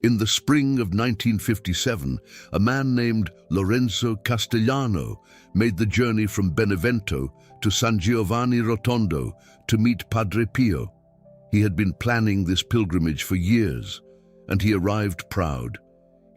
In the spring of 1957, a man named Lorenzo Castellano made the journey from Benevento to San Giovanni Rotondo to meet Padre Pio. He had been planning this pilgrimage for years, and he arrived proud.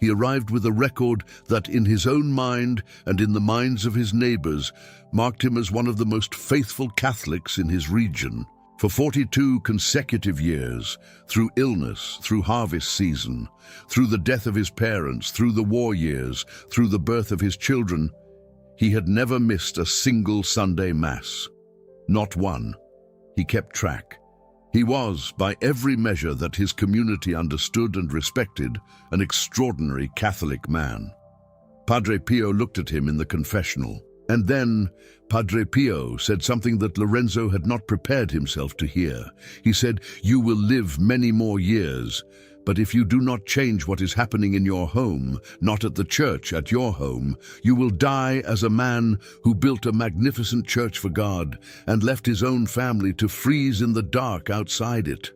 He arrived with a record that, in his own mind and in the minds of his neighbors, marked him as one of the most faithful Catholics in his region. For 42 consecutive years, through illness, through harvest season, through the death of his parents, through the war years, through the birth of his children, he had never missed a single Sunday Mass. Not one. He kept track. He was, by every measure that his community understood and respected, an extraordinary Catholic man. Padre Pio looked at him in the confessional. And then Padre Pio said something that Lorenzo had not prepared himself to hear. He said, "You will live many more years, but if you do not change what is happening in your home, not at the church, at your home, you will die as a man who built a magnificent church for God and left his own family to freeze in the dark outside it."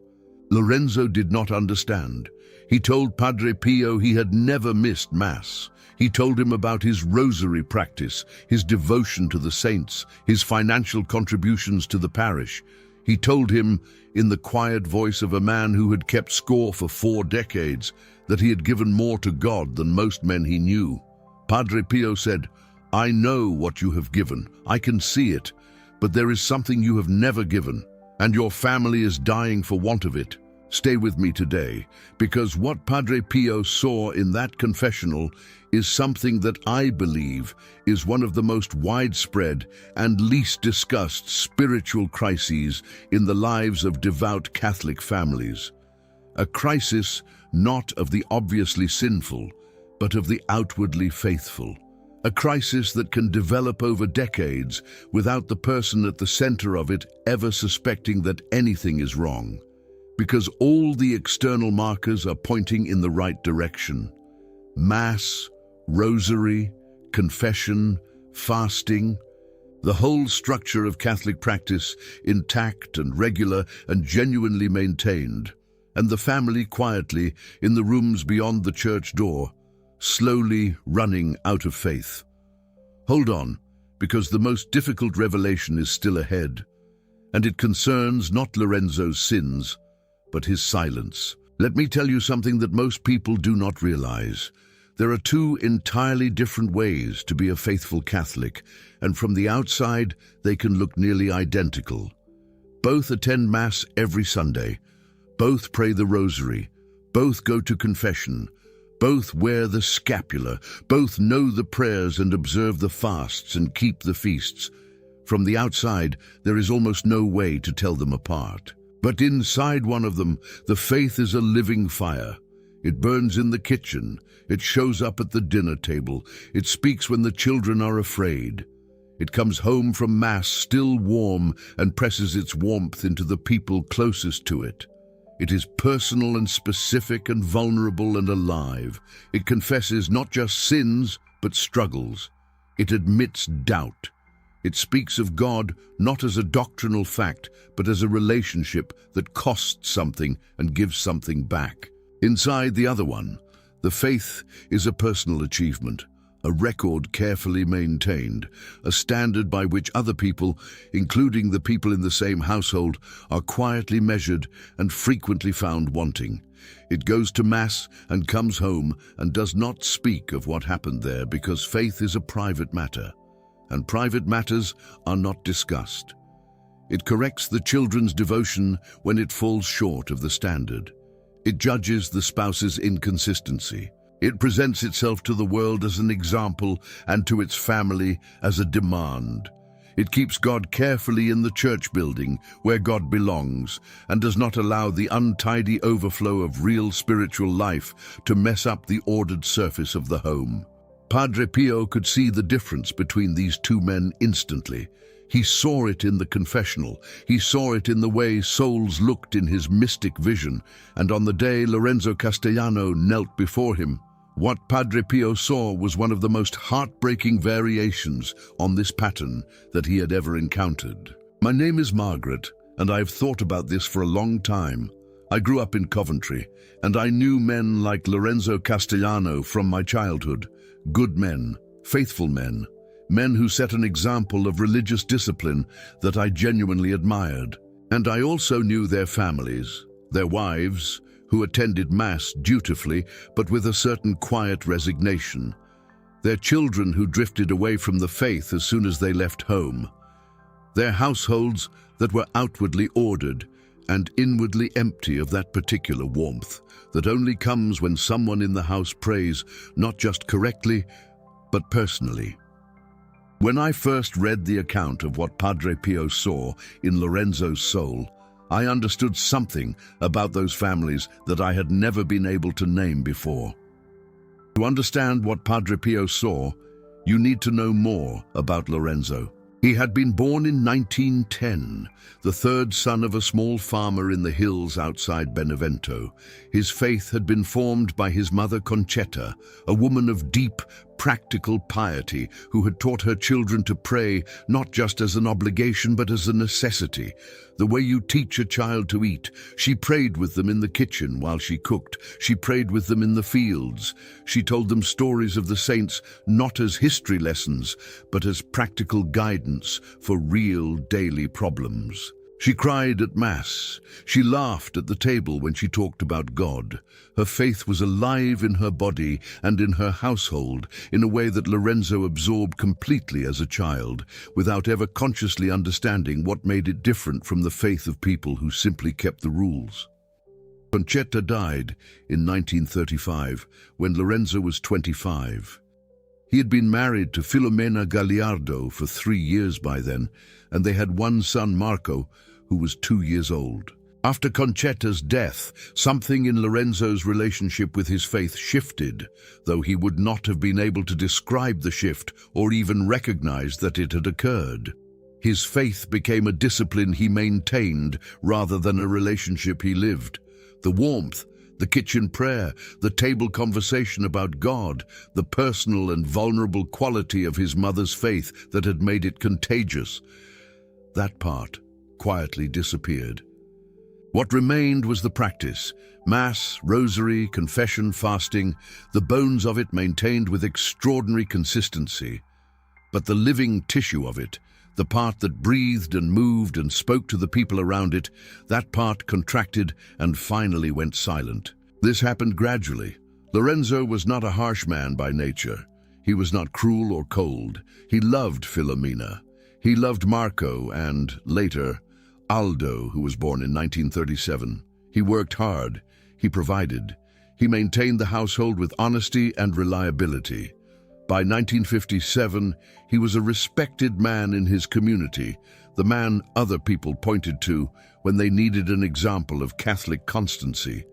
Lorenzo did not understand. He told Padre Pio he had never missed Mass. He told him about his rosary practice, his devotion to the saints, his financial contributions to the parish. He told him, in the quiet voice of a man who had kept score for 4 decades, that he had given more to God than most men he knew. Padre Pio said, "I know what you have given, I can see it, but there is something you have never given, and your family is dying for want of it. Stay with me today, because what Padre Pio saw in that confessional is something that I believe is one of the most widespread and least discussed spiritual crises in the lives of devout Catholic families. A crisis not of the obviously sinful, but of the outwardly faithful. A crisis that can develop over decades without the person at the center of it ever suspecting that anything is wrong, because all the external markers are pointing in the right direction. Mass, rosary, confession, fasting, the whole structure of Catholic practice intact and regular and genuinely maintained, and the family quietly in the rooms beyond the church door, slowly running out of faith. Hold on, because the most difficult revelation is still ahead, and it concerns not Lorenzo's sins, but his silence. Let me tell you something that most people do not realize. There are 2 entirely different ways to be a faithful Catholic, and from the outside, they can look nearly identical. Both attend Mass every Sunday. Both pray the Rosary. Both go to confession. Both wear the scapular. Both know the prayers and observe the fasts and keep the feasts. From the outside, there is almost no way to tell them apart. But inside one of them, the faith is a living fire. It burns in the kitchen. It shows up at the dinner table. It speaks when the children are afraid. It comes home from Mass still warm and presses its warmth into the people closest to it. It is personal and specific and vulnerable and alive. It confesses not just sins, but struggles. It admits doubt. It speaks of God not as a doctrinal fact, but as a relationship that costs something and gives something back. Inside the other one, the faith is a personal achievement, a record carefully maintained, a standard by which other people, including the people in the same household, are quietly measured and frequently found wanting. It goes to Mass and comes home and does not speak of what happened there, because faith is a private matter, and private matters are not discussed. It corrects the children's devotion when it falls short of the standard. It judges the spouse's inconsistency. It presents itself to the world as an example and to its family as a demand. It keeps God carefully in the church building where God belongs and does not allow the untidy overflow of real spiritual life to mess up the ordered surface of the home. Padre Pio could see the difference between these 2 men instantly. He saw it in the confessional. He saw it in the way souls looked in his mystic vision. And on the day Lorenzo Castellano knelt before him, what Padre Pio saw was one of the most heartbreaking variations on this pattern that he had ever encountered. "My name is Margaret, and I've thought about this for a long time. I grew up in Coventry, and I knew men like Lorenzo Castellano from my childhood. Good men, faithful men, men who set an example of religious discipline that I genuinely admired. And I also knew their families, their wives, who attended Mass dutifully but with a certain quiet resignation, their children who drifted away from the faith as soon as they left home, their households that were outwardly ordered and inwardly empty of that particular warmth that only comes when someone in the house prays not just correctly, but personally. When I first read the account of what Padre Pio saw in Lorenzo's soul, I understood something about those families that I had never been able to name before. To understand what Padre Pio saw, you need to know more about Lorenzo. He had been born in 1910, the third son of a small farmer in the hills outside Benevento. His faith had been formed by his mother Concetta, a woman of deep, practical piety who had taught her children to pray not just as an obligation but as a necessity. The way you teach a child to eat. She prayed with them in the kitchen while she cooked. She prayed with them in the fields. She told them stories of the saints not as history lessons but as practical guidance for real daily problems. She cried at Mass. She laughed at the table when she talked about God. Her faith was alive in her body and in her household in a way that Lorenzo absorbed completely as a child, without ever consciously understanding what made it different from the faith of people who simply kept the rules. Concetta died in 1935, when Lorenzo was 25. He had been married to Filomena Gagliardo for 3 years by then, and they had one son, Marco, who was 2 years old. After Concetta's death, something in Lorenzo's relationship with his faith shifted, though he would not have been able to describe the shift or even recognize that it had occurred. His faith became a discipline he maintained rather than a relationship he lived. The warmth, the kitchen prayer, the table conversation about God, the personal and vulnerable quality of his mother's faith that had made it contagious. That part quietly disappeared. What remained was the practice: Mass, Rosary, confession, fasting, the bones of it maintained with extraordinary consistency. But the living tissue of it, the part that breathed and moved and spoke to the people around it, that part contracted and finally went silent. This happened gradually. Lorenzo was not a harsh man by nature. He was not cruel or cold. He loved Filomena. He loved Marco and, later, Aldo, who was born in 1937. He worked hard. He provided. He maintained the household with honesty and reliability. By 1957, he was a respected man in his community, the man other people pointed to when they needed an example of Catholic constancy,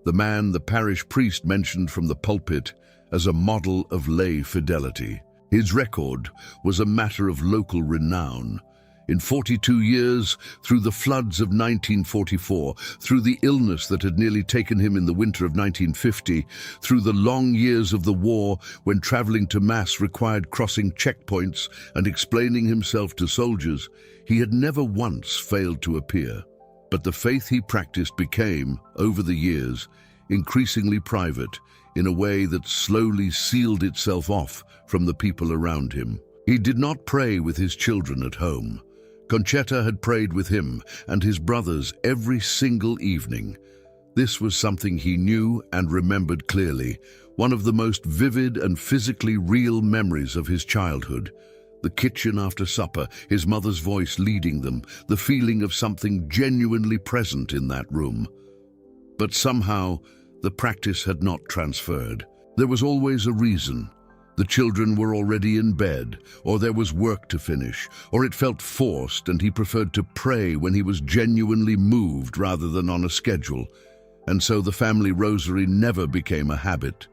the man the parish priest mentioned from the pulpit as a model of lay fidelity. His record was a matter of local renown. In 42 years, through the floods of 1944, through the illness that had nearly taken him in the winter of 1950, through the long years of the war when traveling to Mass required crossing checkpoints and explaining himself to soldiers, he had never once failed to appear. But the faith he practiced became, over the years, increasingly private, in a way that slowly sealed itself off from the people around him. He did not pray with his children at home. Concetta had prayed with him and his brothers every single evening. This was something he knew and remembered clearly, one of the most vivid and physically real memories of his childhood. The kitchen after supper, his mother's voice leading them, the feeling of something genuinely present in that room. But somehow, the practice had not transferred. There was always a reason. The children were already in bed, or there was work to finish, or it felt forced and he preferred to pray when he was genuinely moved rather than on a schedule. And so the family rosary never became a habit.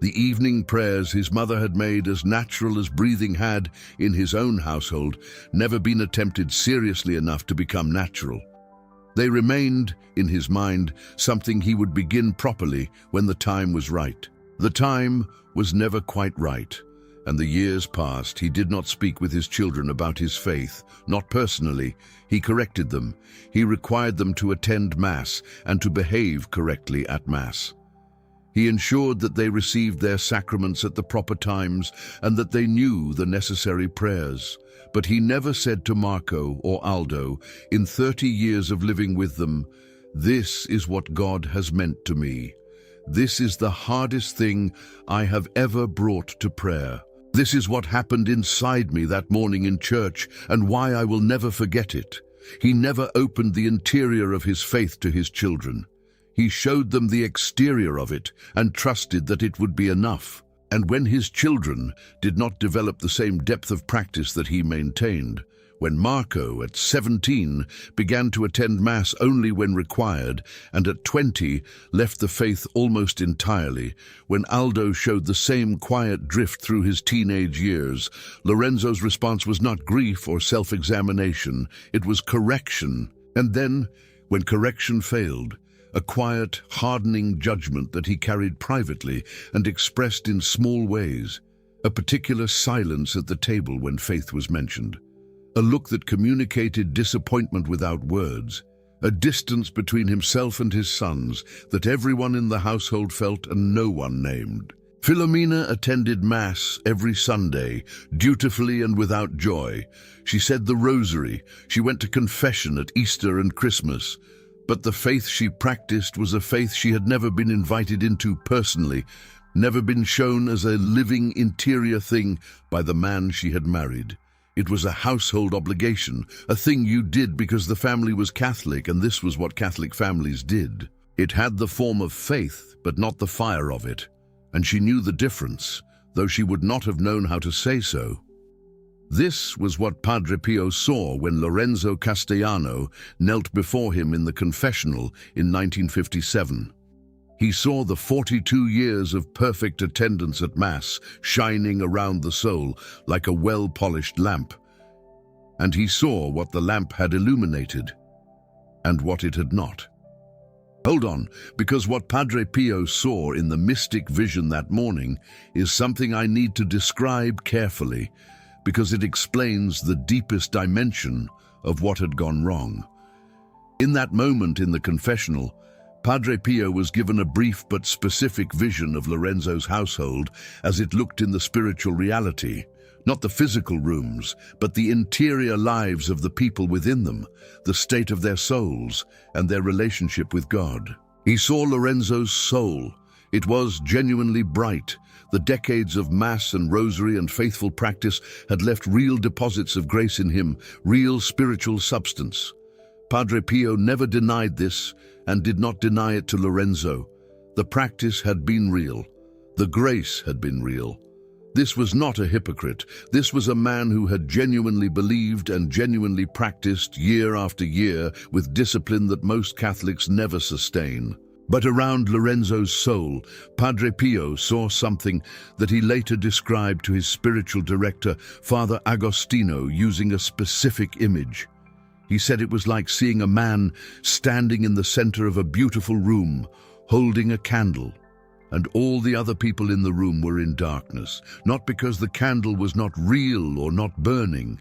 The evening prayers his mother had made as natural as breathing had, in his own household, never been attempted seriously enough to become natural. They remained, in his mind, something he would begin properly when the time was right. The time was never quite right, And the years passed. He did not speak with his children about his faith, not personally. He corrected them. He required them to attend Mass and to behave correctly at Mass. He ensured that they received their sacraments at the proper times and that they knew the necessary prayers. But he never said to Marco or Aldo, in 30 years of living with them, "This is what God has meant to me. This is the hardest thing I have ever brought to prayer. This is what happened inside me that morning in church and why I will never forget it." He never opened the interior of his faith to his children. He showed them the exterior of it and trusted that it would be enough. And when his children did not develop the same depth of practice that he maintained, when Marco, at 17, began to attend Mass only when required, and at 20 left the faith almost entirely, when Aldo showed the same quiet drift through his teenage years, Lorenzo's response was not grief or self-examination, it was correction. And then, when correction failed, a quiet, hardening judgment that he carried privately and expressed in small ways, a particular silence at the table when faith was mentioned, a look that communicated disappointment without words, a distance between himself and his sons that everyone in the household felt and no one named. Filomena attended Mass every Sunday, dutifully and without joy. She said the Rosary. She went to confession at Easter and Christmas. But the faith she practiced was a faith she had never been invited into personally, never been shown as a living interior thing by the man she had married. It was a household obligation, a thing you did because the family was Catholic, and this was what Catholic families did. It had the form of faith, but not the fire of it, and she knew the difference, though she would not have known how to say so. This was what Padre Pio saw when Lorenzo Castellano knelt before him in the confessional in 1957. He saw the 42 years of perfect attendance at Mass shining around the soul like a well-polished lamp. And he saw what the lamp had illuminated and what it had not. Hold on, because what Padre Pio saw in the mystic vision that morning is something I need to describe carefully, because it explains the deepest dimension of what had gone wrong. In that moment in the confessional, Padre Pio was given a brief but specific vision of Lorenzo's household as it looked in the spiritual reality, not the physical rooms, but the interior lives of the people within them, the state of their souls, and their relationship with God. He saw Lorenzo's soul. It was genuinely bright. The decades of Mass and Rosary and faithful practice had left real deposits of grace in him, real spiritual substance. Padre Pio never denied this and did not deny it to Lorenzo. The practice had been real. The grace had been real. This was not a hypocrite. This was a man who had genuinely believed and genuinely practiced year after year with discipline that most Catholics never sustain. But around Lorenzo's soul, Padre Pio saw something that he later described to his spiritual director, Father Agostino, using a specific image. He said it was like seeing a man standing in the center of a beautiful room, holding a candle, and all the other people in the room were in darkness, not because the candle was not real or not burning,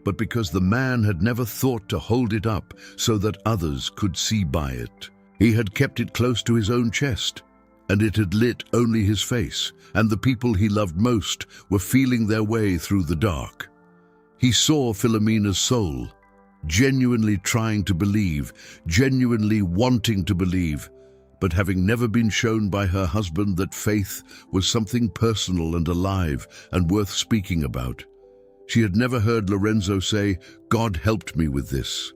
but because the man had never thought to hold it up so that others could see by it. He had kept it close to his own chest, and it had lit only his face, and the people he loved most were feeling their way through the dark. He saw Filomena's soul, genuinely trying to believe, genuinely wanting to believe, but having never been shown by her husband that faith was something personal and alive and worth speaking about. She had never heard Lorenzo say, "God helped me with this."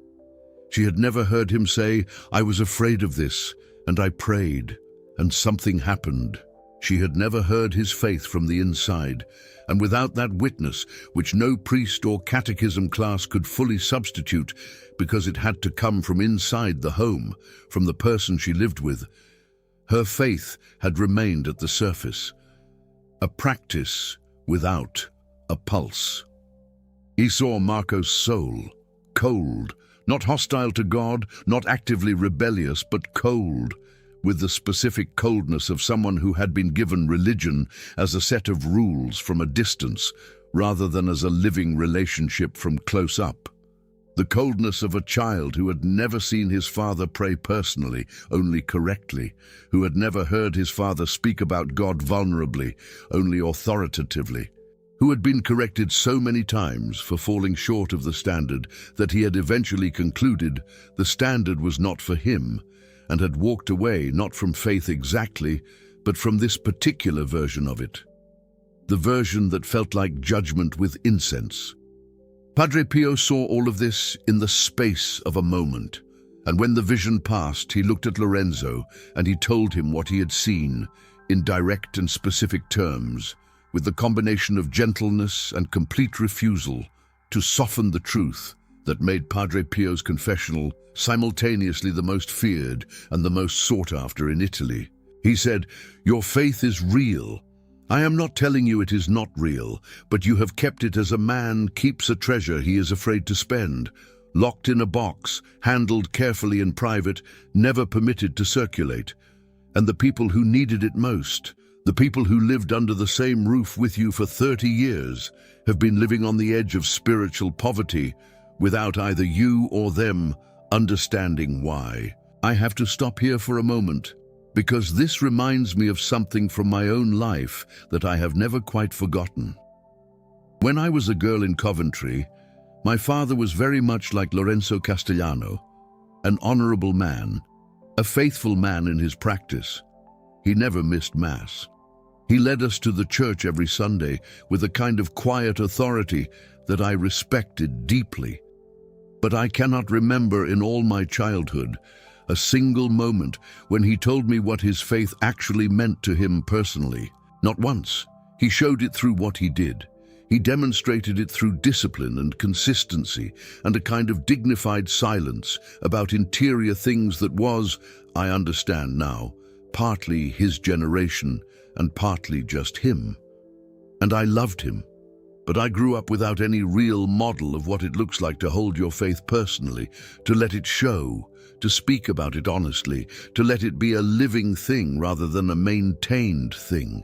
She had never heard him say, "I was afraid of this, and I prayed, and something happened." She had never heard his faith from the inside, and without that witness, which no priest or catechism class could fully substitute because it had to come from inside the home, from the person she lived with, her faith had remained at the surface, a practice without a pulse. He saw Marco's soul, cold, not hostile to God, not actively rebellious, but cold, with the specific coldness of someone who had been given religion as a set of rules from a distance, rather than as a living relationship from close up. The coldness of a child who had never seen his father pray personally, only correctly, who had never heard his father speak about God vulnerably, only authoritatively, who had been corrected so many times for falling short of the standard that he had eventually concluded the standard was not for him, and had walked away not from faith exactly, but from this particular version of it. The version that felt like judgment with incense. Padre Pio saw all of this in the space of a moment, and when the vision passed, he looked at Lorenzo and he told him what he had seen in direct and specific terms, with the combination of gentleness and complete refusal to soften the truth that made Padre Pio's confessional simultaneously the most feared and the most sought after in Italy. He said, "Your faith is real. I am not telling you it is not real, but you have kept it as a man keeps a treasure he is afraid to spend, locked in a box, handled carefully in private, never permitted to circulate. And the people who needed it most, the people who lived under the same roof with you for 30 years, have been living on the edge of spiritual poverty without either you or them understanding why." I have to stop here for a moment, because this reminds me of something from my own life that I have never quite forgotten. When I was a girl in Coventry, my father was very much like Lorenzo Castellano, an honorable man, a faithful man in his practice. He never missed Mass. He led us to the church every Sunday with a kind of quiet authority that I respected deeply. But I cannot remember in all my childhood a single moment when he told me what his faith actually meant to him personally. Not once. He showed it through what he did. He demonstrated it through discipline and consistency and a kind of dignified silence about interior things that was, I understand now, partly his generation and partly just him. And I loved him. But I grew up without any real model of what it looks like to hold your faith personally, to let it show, to speak about it honestly, to let it be a living thing rather than a maintained thing.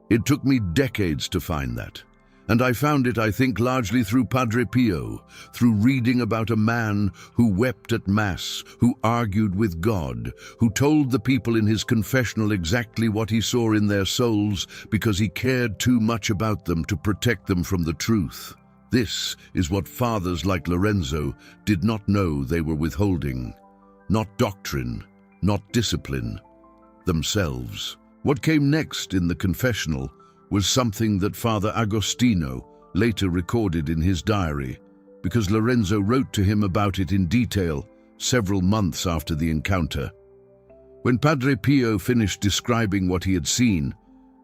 It took me decades to find that. And I found it, I think, largely through Padre Pio, through reading about a man who wept at Mass, who argued with God, who told the people in his confessional exactly what he saw in their souls because he cared too much about them to protect them from the truth. This is what fathers like Lorenzo did not know they were withholding. Not doctrine, not discipline, themselves. What came next in the confessional was something that Father Agostino later recorded in his diary, because Lorenzo wrote to him about it in detail several months after the encounter. When Padre Pio finished describing what he had seen,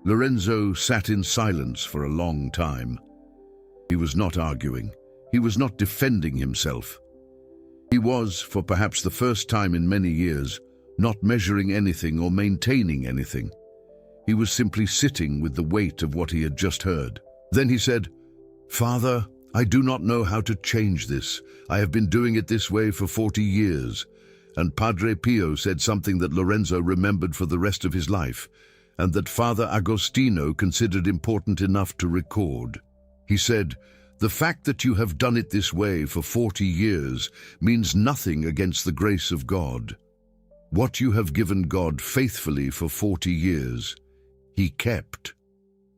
Lorenzo sat in silence for a long time. He was not arguing. He was not defending himself. He was, for perhaps the first time in many years, not measuring anything or maintaining anything. He was simply sitting with the weight of what he had just heard. Then he said, "Father, I do not know how to change this. I have been doing it this way for 40 years. And Padre Pio said something that Lorenzo remembered for the rest of his life, and that Father Agostino considered important enough to record. He said, "The fact that you have done it this way for 40 years means nothing against the grace of God. What you have given God faithfully for 40 years, He kept.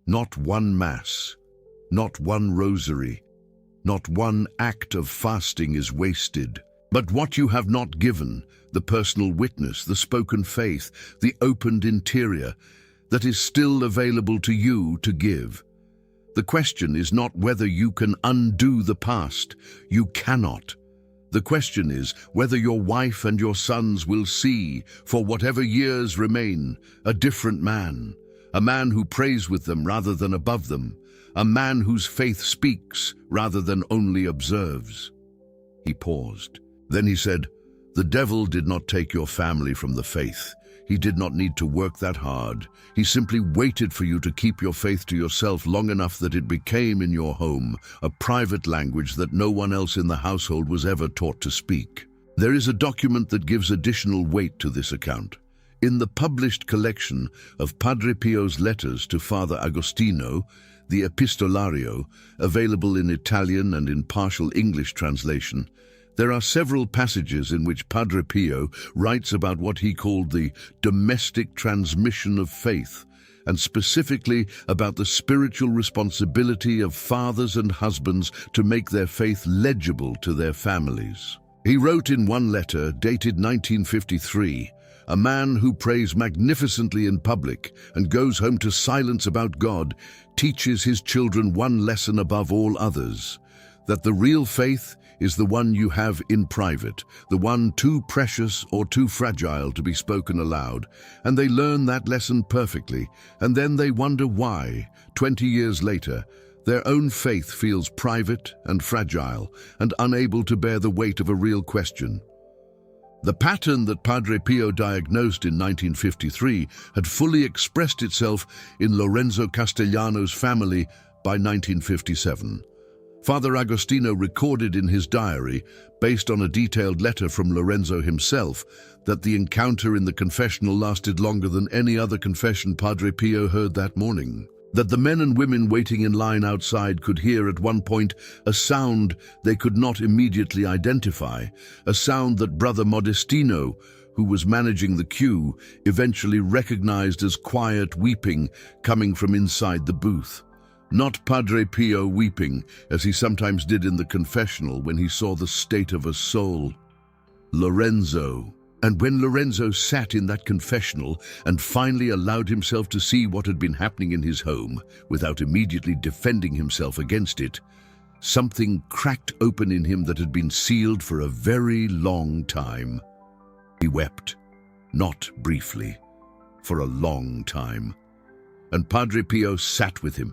Not one Mass, not one Rosary, not one act of fasting is wasted. But what you have not given, the personal witness, the spoken faith, the opened interior, that is still available to you to give. The question is not whether you can undo the past. You cannot. The question is whether your wife and your sons will see, for whatever years remain, a different man, a man who prays with them rather than above them, a man whose faith speaks rather than only observes." He paused. Then he said, "The devil did not take your family from the faith. He did not need to work that hard. He simply waited for you to keep your faith to yourself long enough that it became in your home a private language that no one else in the household was ever taught to speak." There is a document that gives additional weight to this account. In the published collection of Padre Pio's letters to Father Agostino, the Epistolario, available in Italian and in partial English translation, there are several passages in which Padre Pio writes about what he called the domestic transmission of faith, and specifically about the spiritual responsibility of fathers and husbands to make their faith legible to their families. He wrote in one letter, dated 1953, "A man who prays magnificently in public and goes home to silence about God teaches his children one lesson above all others, that the real faith is the one you have in private, the one too precious or too fragile to be spoken aloud, and they learn that lesson perfectly, and then they wonder why, 20 years later, their own faith feels private and fragile and unable to bear the weight of a real question." The pattern that Padre Pio diagnosed in 1953 had fully expressed itself in Lorenzo Castellano's family by 1957. Father Agostino recorded in his diary, based on a detailed letter from Lorenzo himself, that the encounter in the confessional lasted longer than any other confession Padre Pio heard that morning. That the men and women waiting in line outside could hear at one point a sound they could not immediately identify, a sound that Brother Modestino, who was managing the queue, eventually recognized as quiet weeping coming from inside the booth. Not Padre Pio weeping, as he sometimes did in the confessional when he saw the state of a soul. Lorenzo. And when Lorenzo sat in that confessional and finally allowed himself to see what had been happening in his home, without immediately defending himself against it, something cracked open in him that had been sealed for a very long time. He wept, not briefly, for a long time. And Padre Pio sat with him.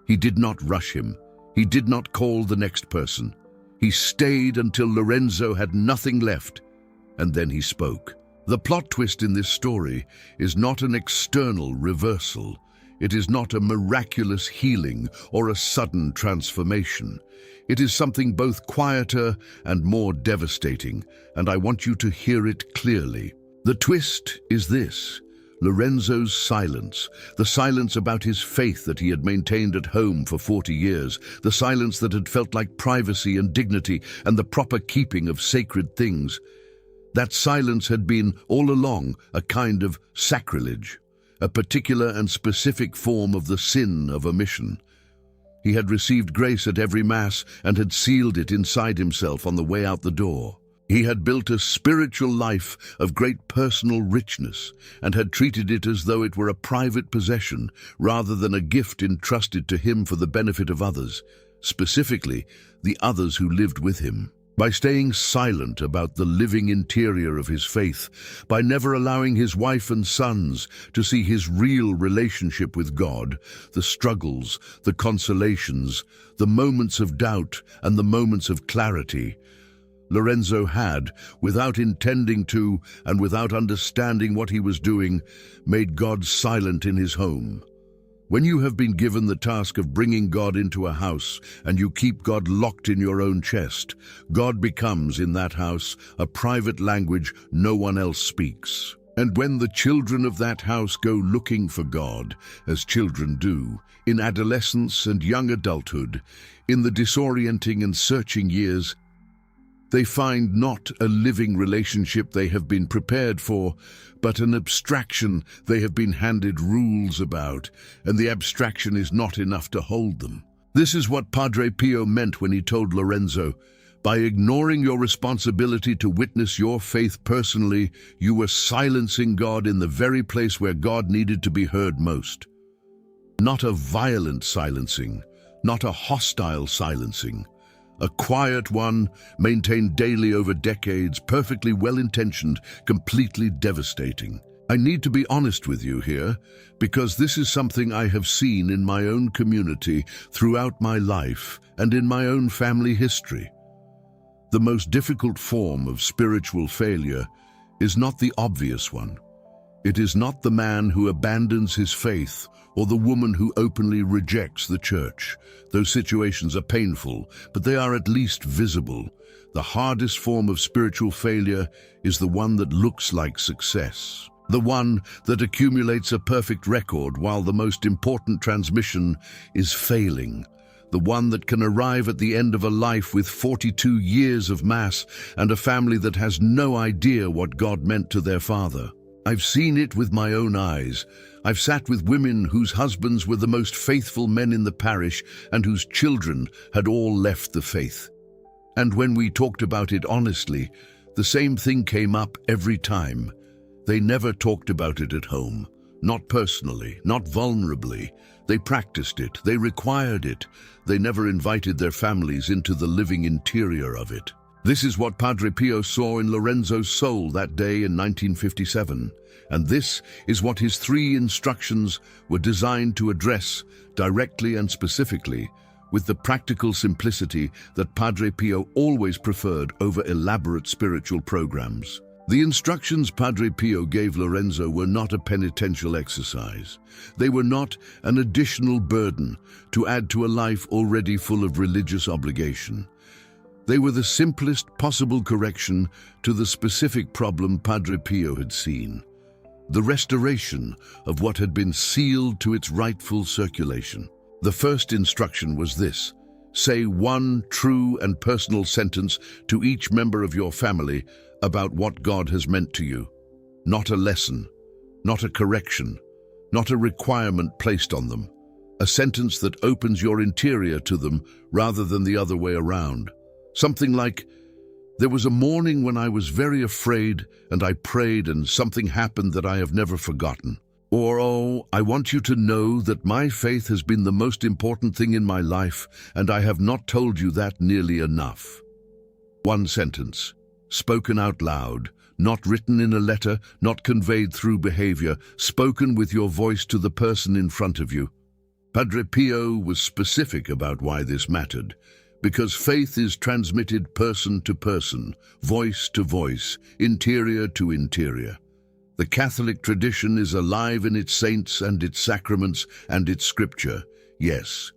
He did not rush him. He did not call the next person. He stayed until Lorenzo had nothing left, and then he spoke. The plot twist in this story is not an external reversal. It is not a miraculous healing or a sudden transformation. It is something both quieter and more devastating, and I want you to hear it clearly. The twist is this: Lorenzo's silence, the silence about his faith that he had maintained at home for 40 years, the silence that had felt like privacy and dignity and the proper keeping of sacred things. That silence had been, all along, a kind of sacrilege, a particular and specific form of the sin of omission. He had received grace at every Mass and had sealed it inside himself on the way out the door. He had built a spiritual life of great personal richness and had treated it as though it were a private possession rather than a gift entrusted to him for the benefit of others, specifically the others who lived with him. By staying silent about the living interior of his faith, by never allowing his wife and sons to see his real relationship with God, the struggles, the consolations, the moments of doubt and the moments of clarity, Lorenzo had, without intending to and without understanding what he was doing, made God silent in his home. When you have been given the task of bringing God into a house and you keep God locked in your own chest, God becomes, in that house, a private language no one else speaks. And when the children of that house go looking for God, as children do, in adolescence and young adulthood, in the disorienting and searching years, they find not a living relationship they have been prepared for, but an abstraction they have been handed rules about, and the abstraction is not enough to hold them. This is what Padre Pio meant when he told Lorenzo, "By ignoring your responsibility to witness your faith personally, you were silencing God in the very place where God needed to be heard most." Not a violent silencing, not a hostile silencing. A quiet one, maintained daily over decades, perfectly well-intentioned, completely devastating. I need to be honest with you here, because this is something I have seen in my own community throughout my life and in my own family history. The most difficult form of spiritual failure is not the obvious one. It is not the man who abandons his faith or the woman who openly rejects the church. Those situations are painful, but they are at least visible. The hardest form of spiritual failure is the one that looks like success. The one that accumulates a perfect record while the most important transmission is failing. The one that can arrive at the end of a life with 42 years of Mass and a family that has no idea what God meant to their father. I've seen it with my own eyes. I've sat with women whose husbands were the most faithful men in the parish and whose children had all left the faith. And when we talked about it honestly, the same thing came up every time. They never talked about it at home, not personally, not vulnerably. They practiced it, they required it. They never invited their families into the living interior of it. This is what Padre Pio saw in Lorenzo's soul that day in 1957, and this is what his 3 instructions were designed to address directly and specifically, with the practical simplicity that Padre Pio always preferred over elaborate spiritual programs. The instructions Padre Pio gave Lorenzo were not a penitential exercise. They were not an additional burden to add to a life already full of religious obligation. They were the simplest possible correction to the specific problem Padre Pio had seen: the restoration of what had been sealed to its rightful circulation. The first instruction was this: say one true and personal sentence to each member of your family about what God has meant to you. Not a lesson, not a correction, not a requirement placed on them. A sentence that opens your interior to them rather than the other way around. Something like, there was a morning when I was very afraid and I prayed and something happened that I have never forgotten. Or, oh, I want you to know that my faith has been the most important thing in my life and I have not told you that nearly enough. One sentence, spoken out loud, not written in a letter, not conveyed through behavior, spoken with your voice to the person in front of you. Padre Pio was specific about why this mattered. Because faith is transmitted person to person, voice to voice, interior to interior. The Catholic tradition is alive in its saints and its sacraments and its scripture, yes,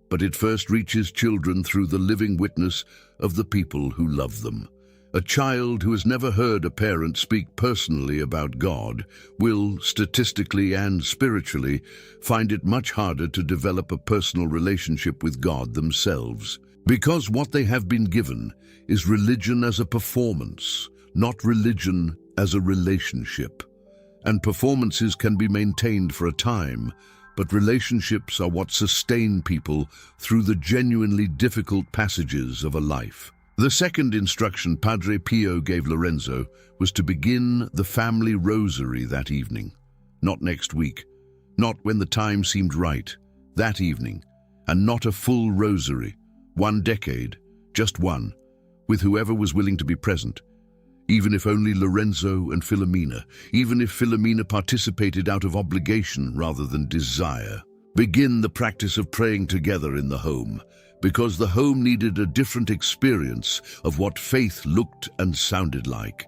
but it first reaches children through the living witness of the people who love them. A child who has never heard a parent speak personally about God will, statistically and spiritually, find it much harder to develop a personal relationship with God themselves. Because what they have been given is religion as a performance, not religion as a relationship. And performances can be maintained for a time, but relationships are what sustain people through the genuinely difficult passages of a life. The second instruction Padre Pio gave Lorenzo was to begin the family rosary that evening. Not next week, not when the time seemed right, that evening, and not a full rosary. 1 decade, just one, with whoever was willing to be present, even if only Lorenzo and Filomena, even if Filomena participated out of obligation rather than desire. Begin the practice of praying together in the home, because the home needed a different experience of what faith looked and sounded like.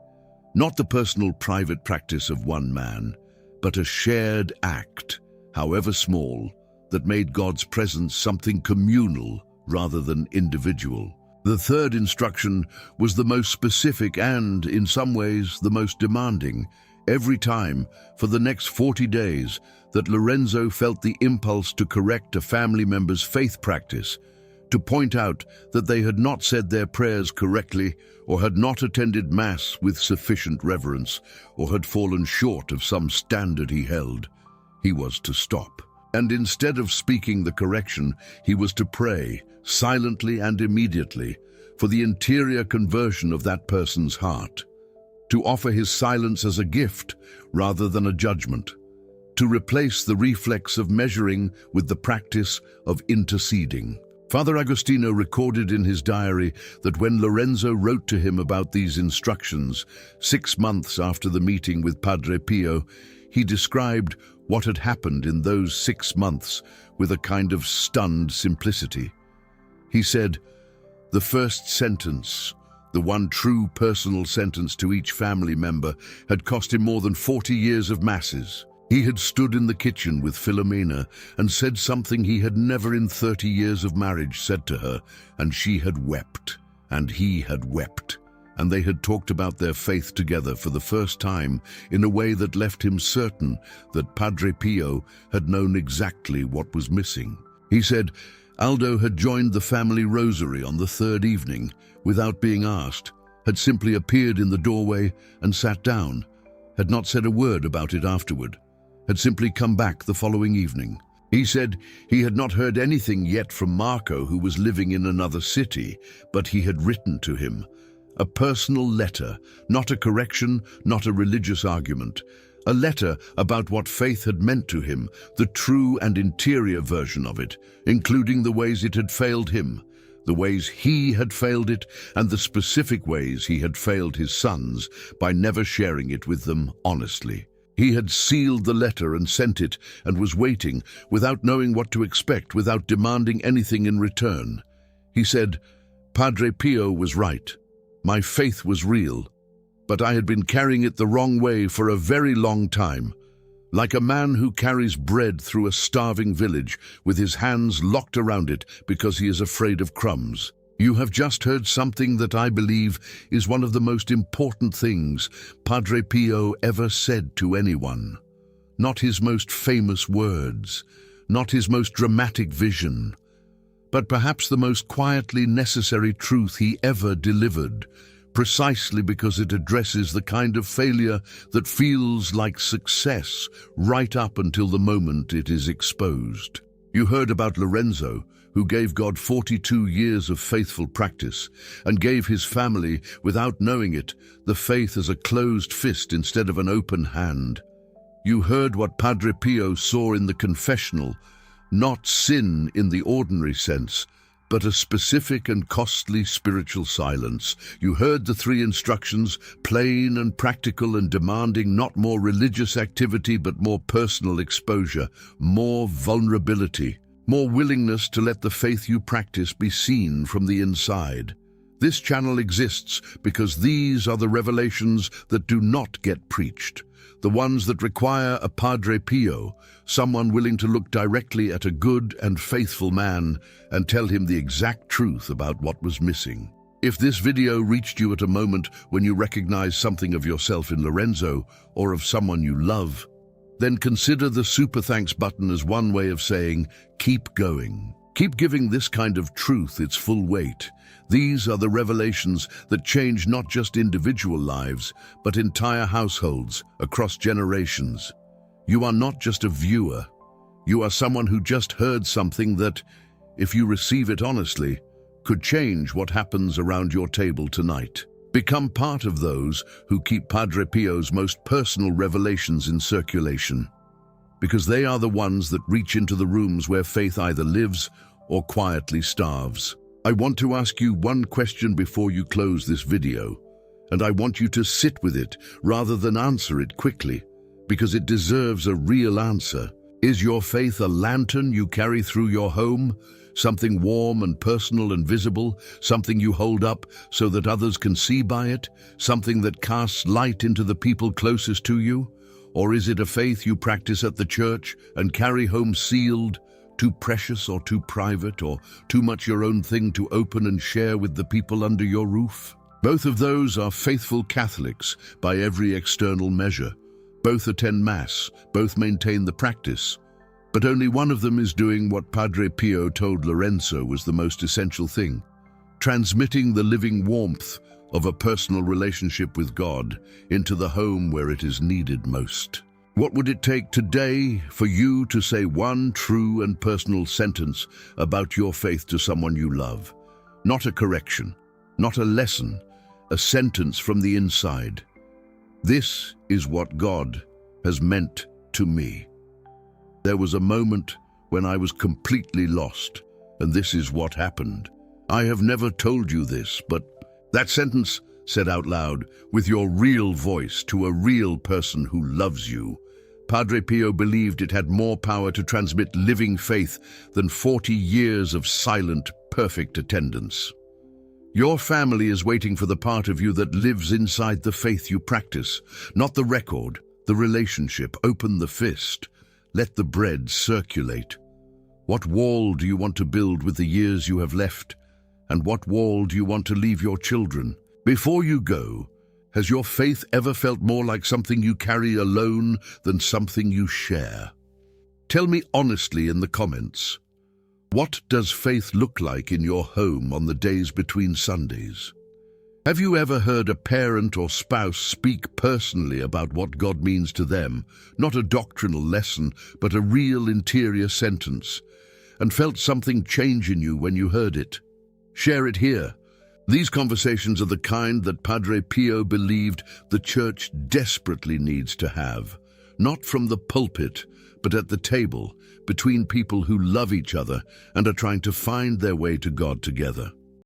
Not the personal private practice of one man, but a shared act, however small, that made God's presence something communal rather than individual. The third instruction was the most specific and, in some ways, the most demanding. Every time, for the next 40 days, that Lorenzo felt the impulse to correct a family member's faith practice, to point out that they had not said their prayers correctly, or had not attended Mass with sufficient reverence, or had fallen short of some standard he held, he was to stop. And instead of speaking the correction, he was to pray, silently and immediately, for the interior conversion of that person's heart, to offer his silence as a gift rather than a judgment, to replace the reflex of measuring with the practice of interceding. Father Agostino recorded in his diary that when Lorenzo wrote to him about these instructions, 6 months after the meeting with Padre Pio, he described what had happened in those 6 months with a kind of stunned simplicity. He said, the first sentence, the one true personal sentence to each family member, had cost him more than 40 years of Masses. He had stood in the kitchen with Filomena and said something he had never in 30 years of marriage said to her, and she had wept, and he had wept. and they had talked about their faith together for the first time in a way that left him certain that Padre Pio had known exactly what was missing. He said Aldo had joined the family Rosary on the third evening without being asked, had simply appeared in the doorway and sat down, had not said a word about it afterward, had simply come back the following evening. He said he had not heard anything yet from Marco, who was living in another city, but he had written to him. A personal letter, not a correction, not a religious argument. A letter about what faith had meant to him, the true and interior version of it, including the ways it had failed him, the ways he had failed it, and the specific ways he had failed his sons by never sharing it with them honestly. He had sealed the letter and sent it, and was waiting, without knowing what to expect, without demanding anything in return. He said, Padre Pio was right. My faith was real, but I had been carrying it the wrong way for a very long time, like a man who carries bread through a starving village with his hands locked around it because he is afraid of crumbs. You have just heard something that I believe is one of the most important things Padre Pio ever said to anyone. Not his most famous words, not his most dramatic vision, but perhaps the most quietly necessary truth he ever delivered, precisely because it addresses the kind of failure that feels like success right up until the moment it is exposed. You heard about Lorenzo, who gave God 42 years of faithful practice and gave his family, without knowing it, the faith as a closed fist instead of an open hand. You heard what Padre Pio saw in the confessional, not sin in the ordinary sense, but a specific and costly spiritual silence. You heard the three instructions, plain and practical and demanding not more religious activity but more personal exposure, more vulnerability, more willingness to let the faith you practice be seen from the inside. This channel exists because these are the revelations that do not get preached, the ones that require a Padre Pio, someone willing to look directly at a good and faithful man and tell him the exact truth about what was missing. If this video reached you at a moment when you recognize something of yourself in Lorenzo or of someone you love, then consider the super thanks button as one way of saying, keep going. Keep giving this kind of truth its full weight. These are the revelations that change not just individual lives, but entire households across generations. You are not just a viewer. You are someone who just heard something that, if you receive it honestly, could change what happens around your table tonight. Become part of those who keep Padre Pio's most personal revelations in circulation, because they are the ones that reach into the rooms where faith either lives or quietly starves. I want to ask you one question before you close this video, and I want you to sit with it rather than answer it quickly, because it deserves a real answer. Is your faith a lantern you carry through your home? Something warm and personal and visible, something you hold up so that others can see by it, something that casts light into the people closest to you? Or is it a faith you practice at the church and carry home sealed, too precious or too private, or too much your own thing to open and share with the people under your roof? Both of those are faithful Catholics by every external measure. Both attend Mass, both maintain the practice. But only one of them is doing what Padre Pio told Lorenzo was the most essential thing, transmitting the living warmth of a personal relationship with God into the home where it is needed most. What would it take today for you to say one true and personal sentence about your faith to someone you love? Not a correction, not a lesson, a sentence from the inside. This is what God has meant to me. There was a moment when I was completely lost, and this is what happened. I have never told you this, but that sentence, said out loud, with your real voice to a real person who loves you, Padre Pio believed it had more power to transmit living faith than 40 years of silent, perfect attendance. Your family is waiting for the part of you that lives inside the faith you practice, not the record, the relationship. Open the fist. Let the bread circulate. What wall do you want to build with the years you have left? And what wall do you want to leave your children? Before you go, has your faith ever felt more like something you carry alone than something you share? Tell me honestly in the comments. What does faith look like in your home on the days between Sundays? Have you ever heard a parent or spouse speak personally about what God means to them, not a doctrinal lesson, but a real interior sentence, and felt something change in you when you heard it? Share it here. These conversations are the kind that Padre Pio believed the Church desperately needs to have, not from the pulpit, but at the table, between people who love each other and are trying to find their way to God together.